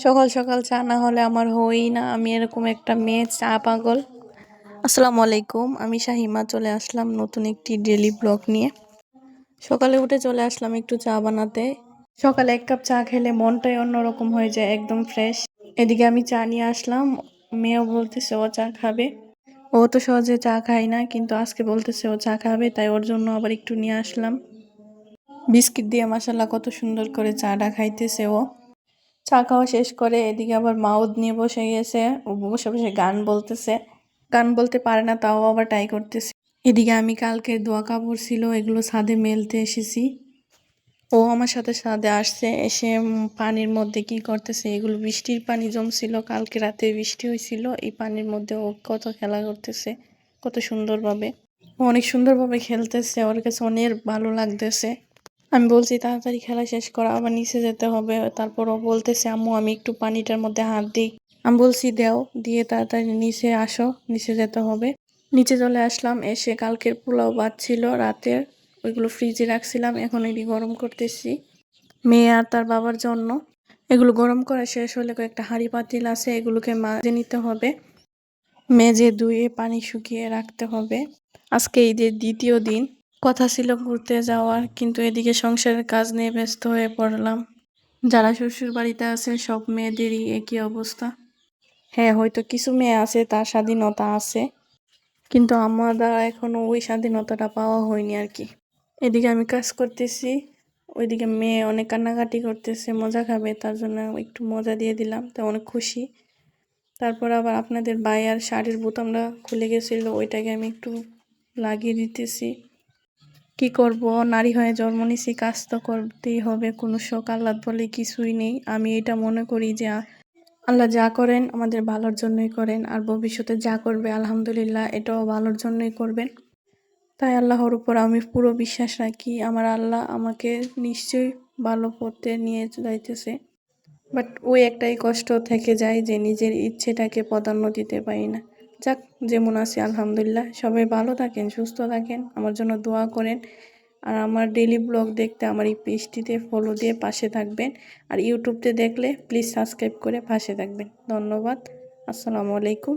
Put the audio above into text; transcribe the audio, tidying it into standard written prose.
সকাল সকাল চা না হলে আমার হয়ই না। আমি এরকম একটা মেয়ে, চা পাগল। আসসালামু আলাইকুম, আমি শাহিমা চলে আসলাম নতুন একটি ডেইলি ব্লগ নিয়ে। সকালে উঠে চলে আসলাম একটু চা বানাতে। সকালে এক কাপ চা খেলে মনটাই অন্যরকম হয়ে যায়, একদম ফ্রেশ। এদিকে আমি চা নিয়ে আসলাম, মেয়েও বলতেছে ও চা খাবে। ও তো সহজে চা খায় না, কিন্তু আজকে বলতেছে ও চা খাবে, তাই ওর জন্য আবার একটু নিয়ে আসলাম। বিস্কিট দিয়ে মাশাল্লাহ কত সুন্দর করে চাটা খাইতেছে ও। চা খাওয়া শেষ করে এদিকে আবার মাউথ নিয়ে বসে গেছে। ও বসে বসে গান বলতেছে। গান বলতে পারে না, তাও আবার ট্রাই করতেছে। এদিকে আমি কালকে ধোয়া কাপড় ছিল, এগুলো ছাদে মেলতে এসেছি। ও আমার সাথে ছাদে আসছে, এসে পানির মধ্যে কি করতেছে, এগুলো বৃষ্টির পানি জমছিল, কালকে রাতে বৃষ্টি হয়েছিল, এই পানির মধ্যে ও কত খেলা করতেছে, কত সুন্দরভাবে। ও অনেক সুন্দরভাবে খেলতেছে, ওর কাছে অনেক ভালো লাগতেছে। আমি বলছি তাড়াতাড়ি খেলা শেষ করা, আবার নিচে যেতে হবে। তারপর ও বলতেছে আম্মু আমি একটু পানিটার মধ্যে হাত দিই। আমি বলছি দেও, দিয়ে তাড়াতাড়ি নিচে আসো, নিচে যেতে হবে। নিচে চলে আসলাম, এসে কালকের পোলাও ভাত ছিল রাতের, ওইগুলো ফ্রিজে রাখছিলাম, এখন এটি গরম করতেছি মেয়ে আর তার বাবার জন্য। এগুলো গরম করা শেষ হলে কয়েকটা হাঁড়ি পাতিল আছে, এগুলোকে মাজে নিতে হবে, মেজে ধুয়ে পানি শুকিয়ে রাখতে হবে। আজকে ঈদের দ্বিতীয় দিন, কথা ছিল ঘুরতে যাওয়ার, কিন্তু এদিকে সংসারের কাজ নিয়ে ব্যস্ত হয়ে পড়লাম। যারা শ্বশুর বাড়িতে আছে সব মেয়েদেরই একই অবস্থা। হ্যাঁ, হয়তো কিছু মেয়ে আছে তার স্বাধীনতা আছে, কিন্তু আমার দ্বারা এখনো ওই স্বাধীনতাটা পাওয়া হয়নি আর কি। এদিকে আমি কাজ করতেছি, ওইদিকে মেয়ে অনেক কান্নাকাটি করতেছে, মজা খাবে, তার জন্য একটু মজা দিয়ে দিলাম, তো অনেক খুশি। তারপর আবার আপনাদের ভাইয়ার শাড়ির বোতামটা খুলে গেছিল, ওইটাকে আমি একটু লাগিয়ে দিতেছি। কি করব, নারী হয়ে জন্ম নিছি, কাজ তো করতেই হবে, কোনো শখ আহ্লাদ বলে কিছুই নেই। আমি এটা মনে করি যে আল্লাহ যা করেন আমাদের ভালোর জন্যই করেন, আর ভবিষ্যতে যা করবে আলহামদুলিল্লাহ এটাও ভালোর জন্যই করবেন। তাই আল্লাহর উপর আমি পুরো বিশ্বাস রাখি, আমার আল্লাহ আমাকে নিশ্চয়ই ভালো পথে নিয়ে যাইতেছে। বাট ওই একটাই কষ্ট থেকে যায় যে নিজের ইচ্ছেটাকে প্রাধান্য দিতে পারি না। যাক, যেমন আছি আলহামদুলিল্লাহ। সবাই ভালো থাকেন, সুস্থ থাকেন, আমার জন্য দোয়া করেন। আর আমার ডেইলি ব্লগ দেখতে আমার এই পেজটিতে ফলো দিয়ে পাশে থাকবেন। আর ইউটিউবতে দেখলে প্লিজ সাবস্ক্রাইব করে পাশে থাকবেন। ধন্যবাদ। আসসালামু আলাইকুম।